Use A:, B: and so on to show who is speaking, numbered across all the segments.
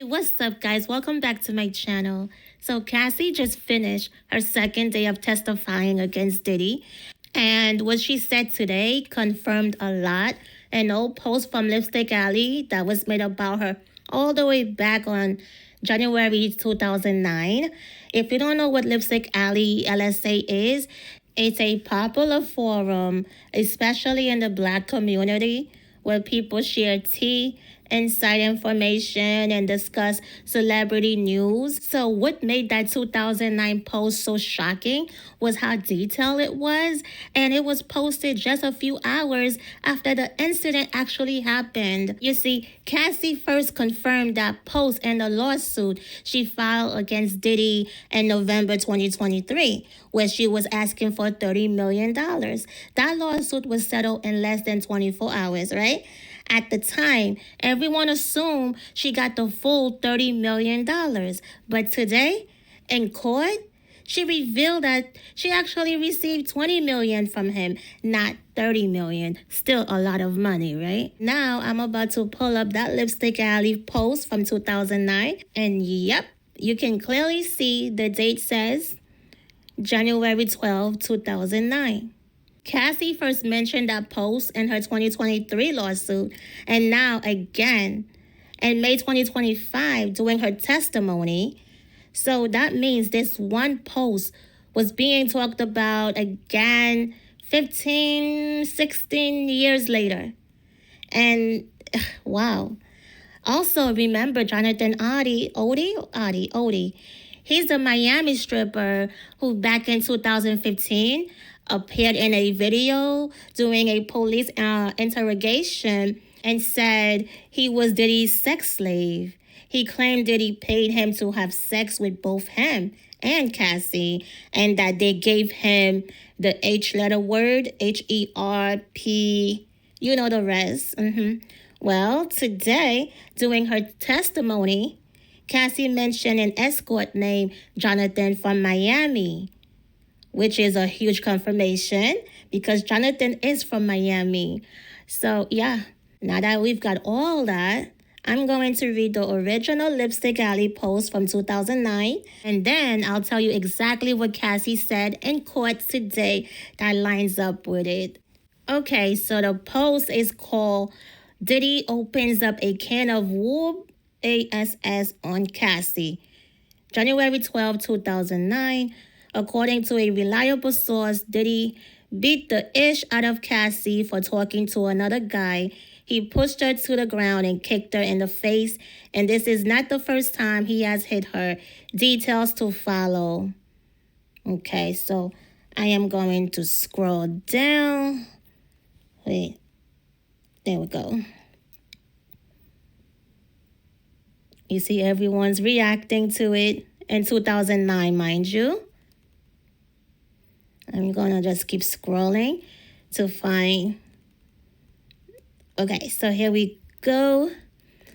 A: What's up, guys? Welcome back to my channel. So, Cassie just finished her second day of testifying against Diddy, and what she said today confirmed a lot. An old post from Lipstick Alley that was made about her all the way back on January 2009. If you don't know what Lipstick Alley LSA is, it's a popular forum, especially in the Black community, where people share tea, inside information, and discuss celebrity news. So, what made that 2009 post so shocking was how detailed it was, and it was posted just a few hours after the incident actually happened. You see, Cassie first confirmed that post in the lawsuit she filed against Diddy in November 2023, where she was asking for $30 million. That lawsuit was settled in less than 24 hours, right? At the time, everyone assumed she got the full $30 million. But today, in court, she revealed that she actually received $20 million from him, not $30 million. Still a lot of money, right? Now, I'm about to pull up that Lipstick Alley post from 2009. And yep, you can clearly see the date says January 12, 2009. Cassie first mentioned that post in her 2023 lawsuit, and now again in May 2025 during her testimony. So that means this one post was being talked about again 15, 16 years later. And wow. Also, remember Jonathan Oddie. He's the Miami stripper who back in 2015 appeared in a video doing a police interrogation and said he was Diddy's sex slave. He claimed Diddy paid him to have sex with both him and Cassie, and that they gave him the H letter word, HERP, you know the rest. Well, today, during her testimony, Cassie mentioned an escort named Jonathan from Miami, which is a huge confirmation because Jonathan is from Miami. So, yeah, now that we've got all that, I'm going to read the original Lipstick Alley post from 2009, and then I'll tell you exactly what Cassie said in court today that lines up with it. Okay, so the post is called Diddy Opens Up a Can of Whoop ASS on Cassie. January 12, 2009. According to a reliable source, Diddy beat the ish out of Cassie for talking to another guy. He pushed her to the ground and kicked her in the face, and this is not the first time he has hit her. Details to follow. Okay, so I am going to scroll down. Wait, there we go. You see everyone's reacting to it in 2009, mind you. I'm going to just keep scrolling to find. Okay, so here we go.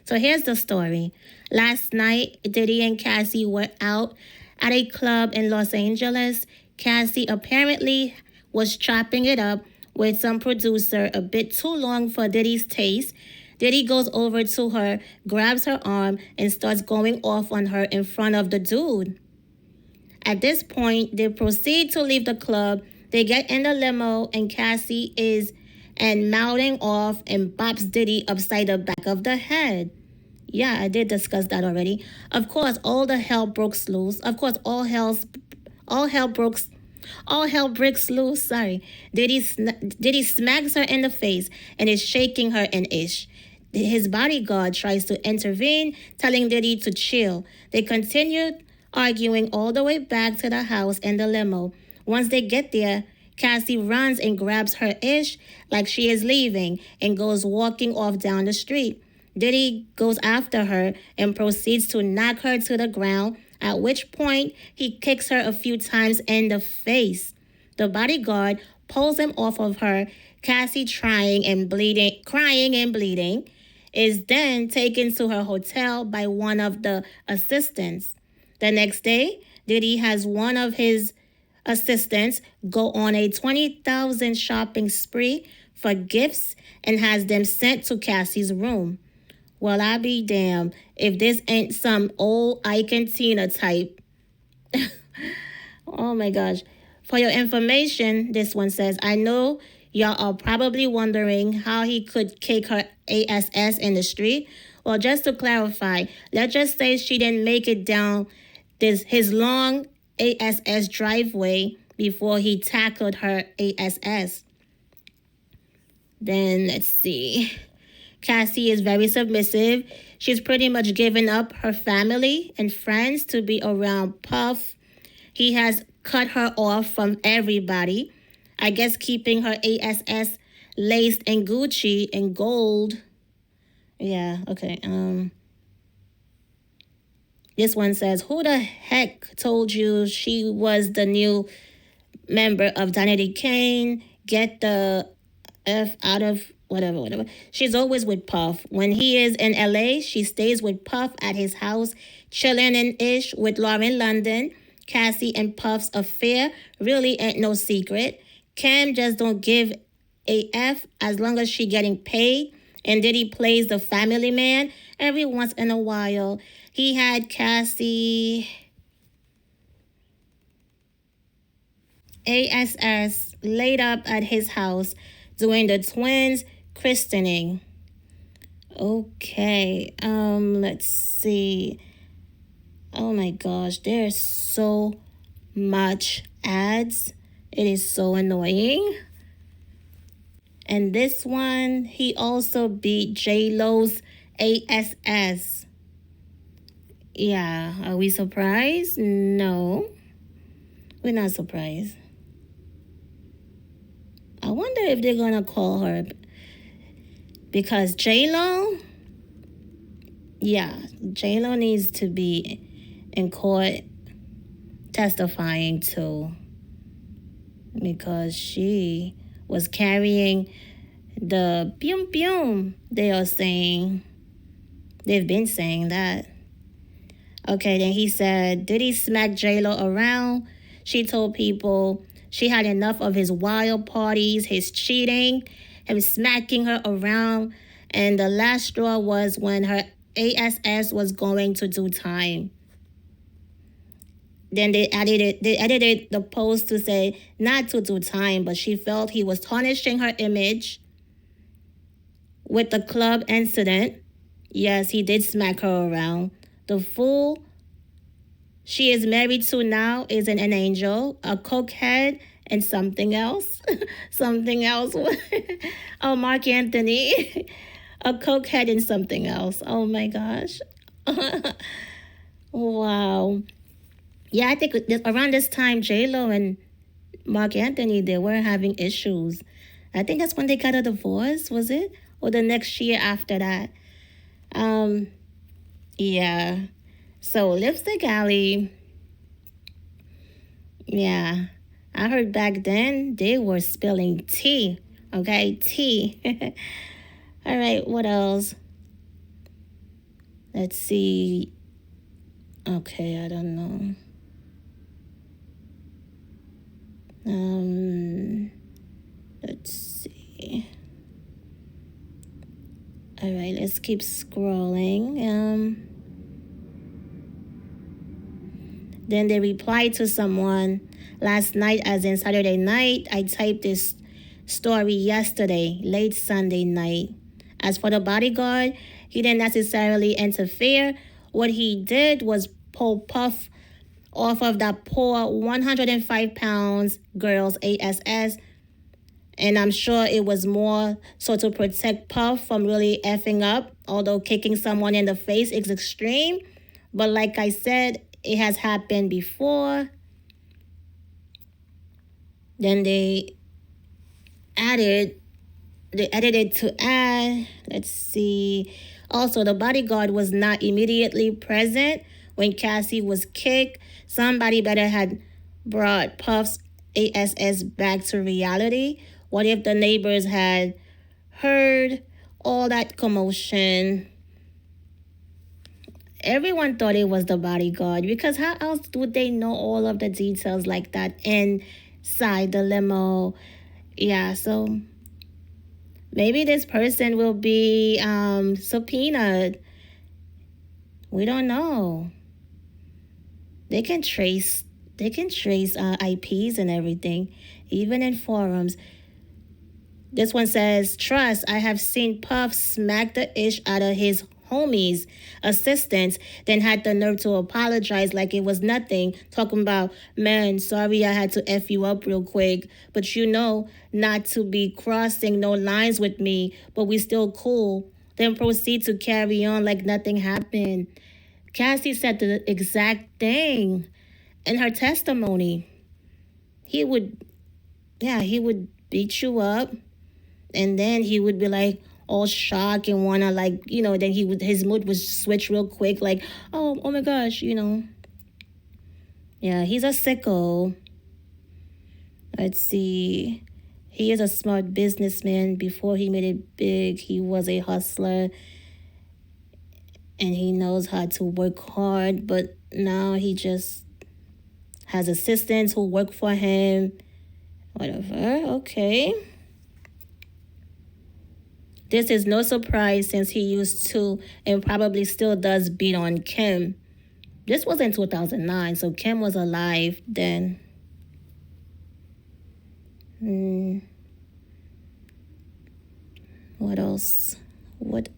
A: So here's the story. Last night, Diddy and Cassie were out at a club in Los Angeles. Cassie apparently was chopping it up with some producer a bit too long for Diddy's taste. Diddy goes over to her, grabs her arm, and starts going off on her in front of the dude. At this point, they proceed to leave the club. They get in the limo, and Cassie is mouthing off and bops Diddy upside the back of the head. Yeah, I did discuss that already. Of course, all hell breaks loose. Sorry. Diddy smacks her in the face and is shaking her an ish. His bodyguard tries to intervene, telling Diddy to chill. They continued arguing all the way back to the house in the limo. Once they get there, Cassie runs and grabs her ish like she is leaving and goes walking off down the street. Diddy goes after her and proceeds to knock her to the ground, at which point he kicks her a few times in the face. The bodyguard pulls him off of her. Cassie, crying and bleeding, is then taken to her hotel by one of the assistants. The next day, Diddy has one of his assistants go on a $20,000 shopping spree for gifts and has them sent to Cassie's room. Well, I be damned if this ain't some old Ike and Tina type. Oh my gosh. For your information, this one says, I know y'all are probably wondering how he could kick her ASS in the street. Well, just to clarify, let's just say she didn't make it down his long ASS driveway before he tackled her ASS. Then let's see. Cassie is very submissive. She's pretty much given up her family and friends to be around Puff. He has cut her off from everybody. I guess keeping her ASS laced in Gucci and gold. Yeah, okay. This one says, who the heck told you she was the new member of Danity Kane? Get the F out of whatever. She's always with Puff. When he is in LA, she stays with Puff at his house, chilling and ish with Lauren London. Cassie and Puff's affair really ain't no secret. Cam just don't give a F as long as she getting paid. And Diddy plays the family man every once in a while. He had Cassie ASS laid up at his house doing the twins' christening. Okay, let's see. Oh my gosh, there's so much ads. It is so annoying. And this one, he also beat J-Lo's ASS. Yeah, are we surprised? No, we're not surprised. I wonder if they're gonna call her, because J-Lo, yeah, J-Lo needs to be in court testifying too, because she was carrying the pium. They are saying, they've been saying that. Okay, then he said, did he smack J-Lo around? She told people she had enough of his wild parties, his cheating, him smacking her around. And the last straw was when her ASS was going to do time. Then they edited the post to say not to do time, but she felt he was tarnishing her image with the club incident. Yes, he did smack her around. The fool she is married to now isn't an angel, a cokehead, and something else. Something else. Oh, Mark Anthony. A cokehead and something else. Oh my gosh. Wow. Yeah, I think around this time, J-Lo and Mark Anthony, they were having issues. I think that's when they got a divorce, was it? Or the next year after that. Yeah. So Lipstick Alley, yeah. I heard back then they were spilling tea. Okay, tea. All right, what else? Let's see. Okay, I don't know. Let's see. All right, let's keep scrolling. Then they replied to someone last night, as in Saturday night. I typed this story yesterday, late Sunday night. As for the bodyguard, he didn't necessarily interfere. What he did was pull Puff off of that poor 105 pounds girl's ASS. And I'm sure it was more so to protect Puff from really effing up, although kicking someone in the face is extreme. But like I said, it has happened before. Then they edited to add, let's see. Also, the bodyguard was not immediately present when Cassie was kicked. Somebody better had brought Puff's ASS back to reality. What if the neighbors had heard all that commotion? Everyone thought it was the bodyguard, because how else would they know all of the details like that inside the limo? Yeah, so Maybe this person will be subpoenaed. We don't know. They can trace IPs and everything, even in forums. This one says, trust, I have seen Puff smack the ish out of his homies, assistants, then had the nerve to apologize like it was nothing. Talking about, man, sorry I had to F you up real quick. But you know not to be crossing no lines with me, but we still cool. Then proceed to carry on like nothing happened. Cassie said the exact thing in her testimony. He would beat you up, and then he would be like all shocked and wanna, like, then his mood would switch real quick, like, oh my gosh, Yeah, he's a sicko. Let's see. He is a smart businessman. Before he made it big, he was a hustler, and he knows how to work hard, but now he just has assistants who work for him. Whatever, okay. This is no surprise since he used to and probably still does beat on Kim. This was in 2009, so Kim was alive then. What else? Let's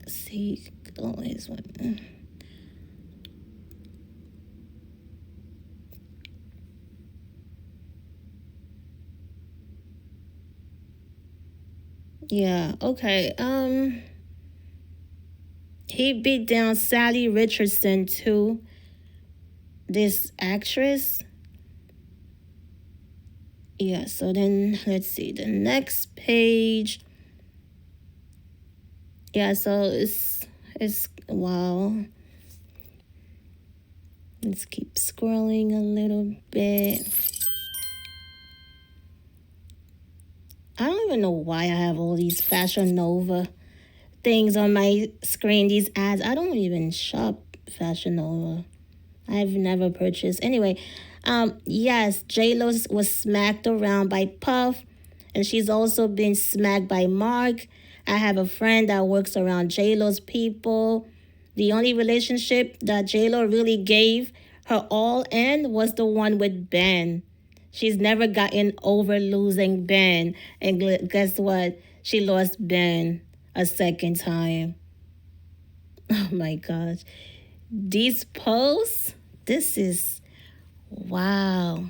A: see, always one. Yeah, okay. He beat down Sally Richardson too. This actress. Yeah, so then let's see the next page. Yeah, so it's wow. Let's keep scrolling a little bit. I don't even know why I have all these Fashion Nova things on my screen, these ads. I don't even shop Fashion Nova. I've never purchased. Anyway, yes, J-Lo was smacked around by Puff, and she's also been smacked by Mark. I have a friend that works around J-Lo's people. The only relationship that J-Lo really gave her all in was the one with Ben. She's never gotten over losing Ben. And guess what? She lost Ben a second time. Oh my gosh. These posts, this is, wow.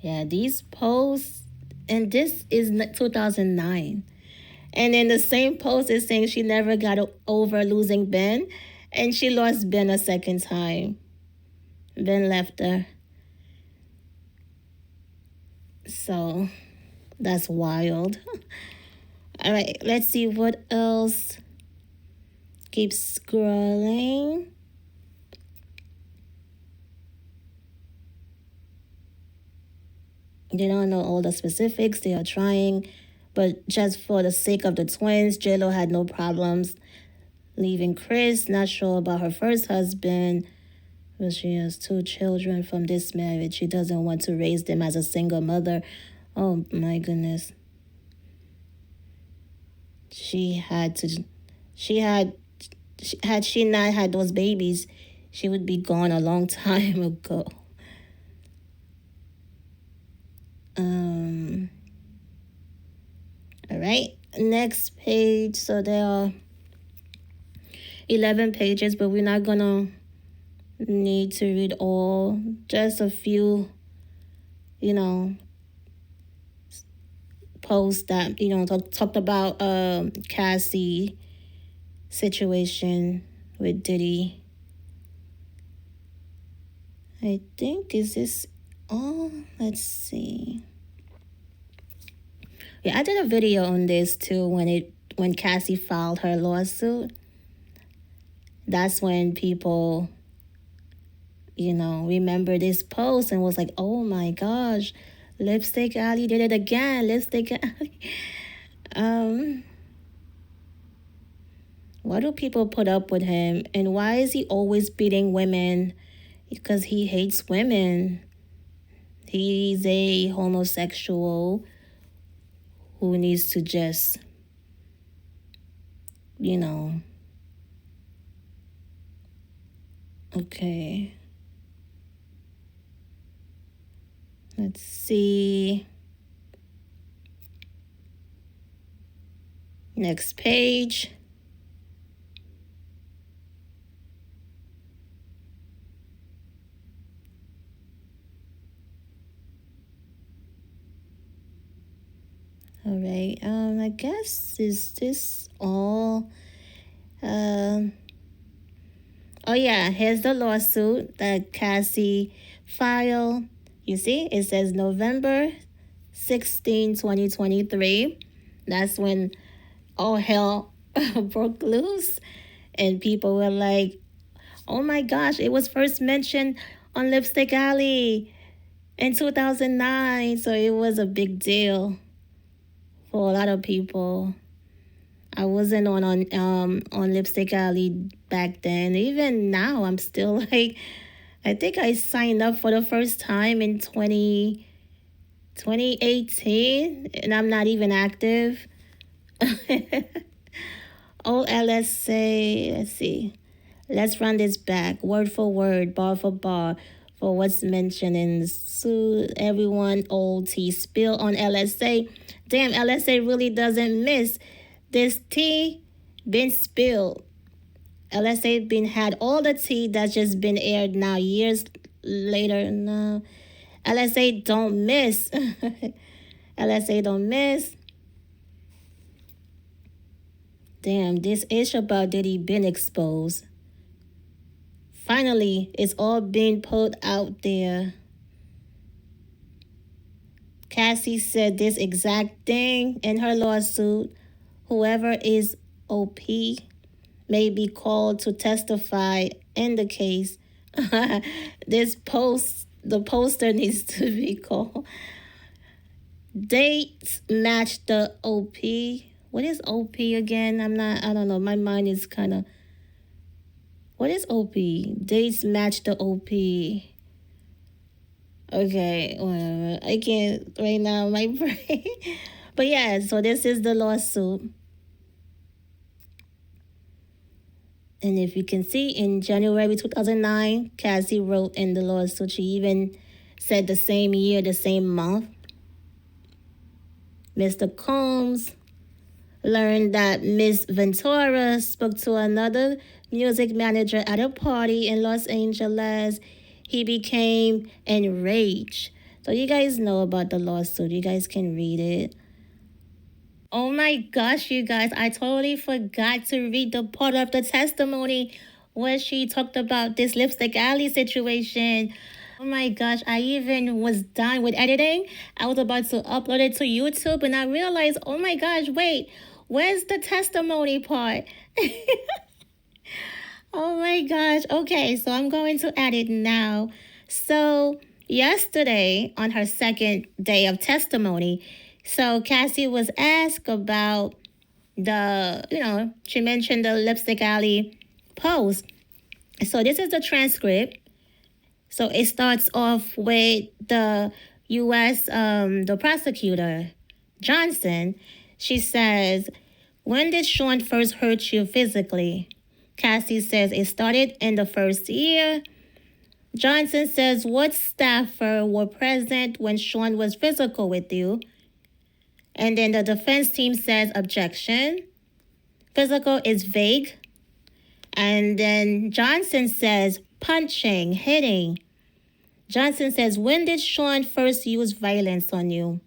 A: Yeah, these posts, and this is 2009. And in the same post, it's saying she never got over losing Ben, and she lost Ben a second time. Ben left her. So that's wild. All right, let's see what else. Keep scrolling. They don't know all the specifics. They are trying, but just for the sake of the twins, J-Lo had no problems leaving Chris. Not sure about her first husband, but she has 2 children from this marriage. She doesn't want to raise them as a single mother. Oh my goodness. Had she not had those babies, she would be gone a long time ago. All right, next page. So there are 11 pages, but we're not gonna need to read all. Just a few, posts that talked about Cassie situation with Diddy. I think, is this all? Let's see. Yeah, I did a video on this too when Cassie filed her lawsuit. That's when people, remember this post and was like, oh my gosh, Lipstick Alley did it again. Lipstick Alley. Why do people put up with him? And why is he always beating women? Because he hates women. He's a homosexual who needs to just, you know. Okay. Let's see. Next page. All right. I guess is this all? Oh yeah, here's the lawsuit that Cassie filed. You see, it says November 16, 2023. That's when all hell broke loose, and people were like, "Oh my gosh, it was first mentioned on Lipstick Alley in 2009." So it was a big deal for a lot of people. I wasn't on Lipstick Alley back then. Even now, I'm still like, I think I signed up for the first time in 2018, and I'm not even active. OLSA, let's see. Let's run this back, word for word, bar for what's mentioned in suit. Everyone OT spill on LSA. Damn, LSA really doesn't miss. This tea been spilled. LSA been had all the tea that's just been aired now years later. No, LSA don't miss. LSA don't miss. Damn, this issue about Diddy been exposed. Finally, it's all being put out there. Cassie said this exact thing in her lawsuit. Whoever is OP may be called to testify in the case. The poster needs to be called. Dates match the OP. What is OP again? I don't know. My mind is kind of. What is OP? Dates match the OP. Okay, whatever. I can't right now, my brain. But yeah, so this is the lawsuit. And if you can see, in January 2009, Cassie wrote in the lawsuit. She even said the same year, the same month. Mr. Combs learned that Miss Ventura spoke to another music manager at a party in Los Angeles. He became enraged. So you guys know about the lawsuit. You guys can read it. Oh my gosh, you guys, I totally forgot to read the part of the testimony where she talked about this Lipstick Alley situation. Oh my gosh, I even was done with editing. I was about to upload it to YouTube and I realized, oh my gosh, wait, where's the testimony part? Oh my gosh. Okay, so I'm going to add it now. So yesterday, on her second day of testimony, so Cassie was asked about she mentioned the Lipstick Alley post. So this is the transcript. So it starts off with the U.S., the prosecutor, Johnson. She says, when did Sean first hurt you physically? Cassie says it started in the first year. Johnson says, what staffer were present when Sean was physical with you? And then the defense team says objection. Physical is vague. And then Johnson says punching, hitting. Johnson says, when did Sean first use violence on you?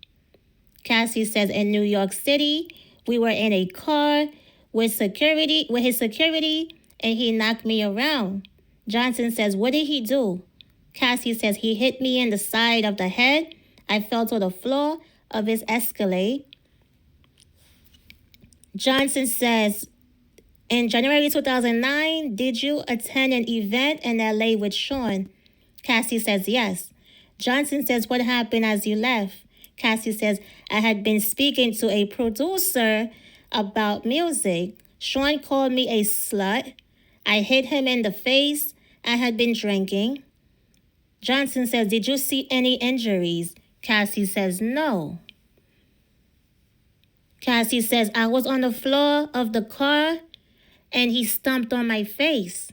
A: Cassie says, in New York City, we were in a car with his security, and he knocked me around. Johnson says, what did he do? Cassie says, he hit me in the side of the head. I fell to the floor of his Escalade. Johnson says, in January 2009, did you attend an event in LA with Sean? Cassie says, yes. Johnson says, what happened as you left? Cassie says, I had been speaking to a producer about music. Sean called me a slut. I hit him in the face. I had been drinking. Johnson says, did you see any injuries? Cassie says, no. Cassie says, I was on the floor of the car and he stomped on my face.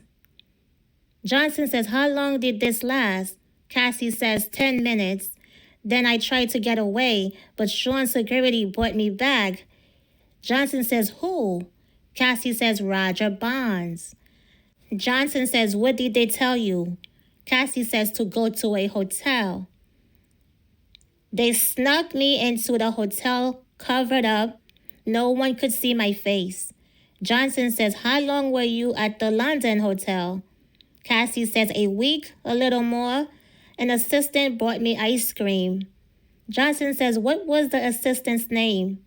A: Johnson says, how long did this last? Cassie says, 10 minutes. Then I tried to get away, but Sean's security brought me back. Johnson says, who? Cassie says, Roger Bonds. Johnson says, what did they tell you? Cassie says, to go to a hotel. They snuck me into the hotel, covered up. No one could see my face. Johnson says, how long were you at the London hotel? Cassie says, a week, a little more. An assistant brought me ice cream. Johnson says, what was the assistant's name?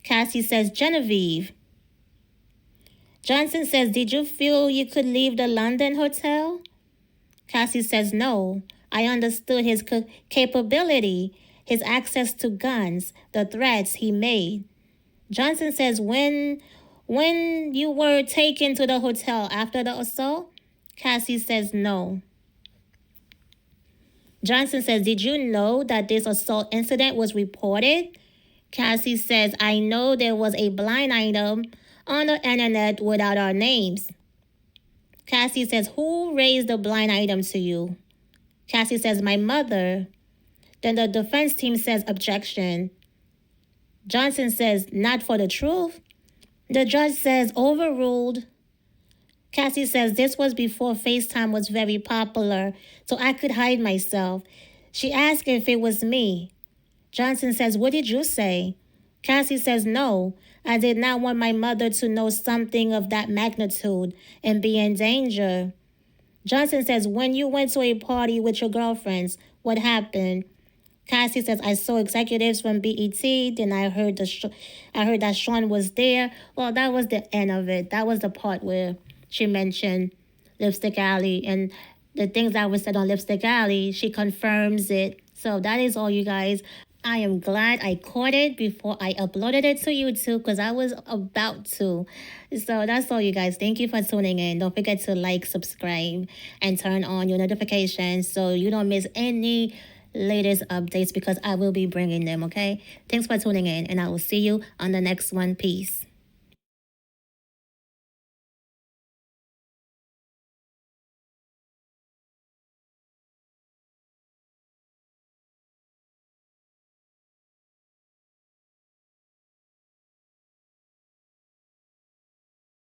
A: Cassie says, Genevieve. Johnson says, did you feel you could leave the London hotel? Cassie says, no. I understood his capability, his access to guns, the threats he made. Johnson says, when you were taken to the hotel after the assault? Cassie says, no. Johnson says, did you know that this assault incident was reported? Cassie says, I know there was a blind item on the internet without our names. Cassie says, who raised the blind item to you? Cassie says, my mother. Then the defense team says, objection. Johnson says, not for the truth. The judge says, overruled. Cassie says, this was before FaceTime was very popular, so I could hide myself. She asked if it was me. Johnson says, what did you say? Cassie says, no, I did not want my mother to know something of that magnitude and be in danger. Johnson says, when you went to a party with your girlfriends, what happened? Cassie says, I saw executives from BET, then I heard that Sean was there. Well, that was the end of it. That was the part where she mentioned Lipstick Alley, and the things that were said on Lipstick Alley, she confirms it. So that is all, you guys. I am glad I caught it before I uploaded it to YouTube because I was about to. So that's all, you guys. Thank you for tuning in. Don't forget to like, subscribe, and turn on your notifications so you don't miss any latest updates because I will be bringing them, okay? Thanks for tuning in, and I will see you on the next one. Peace.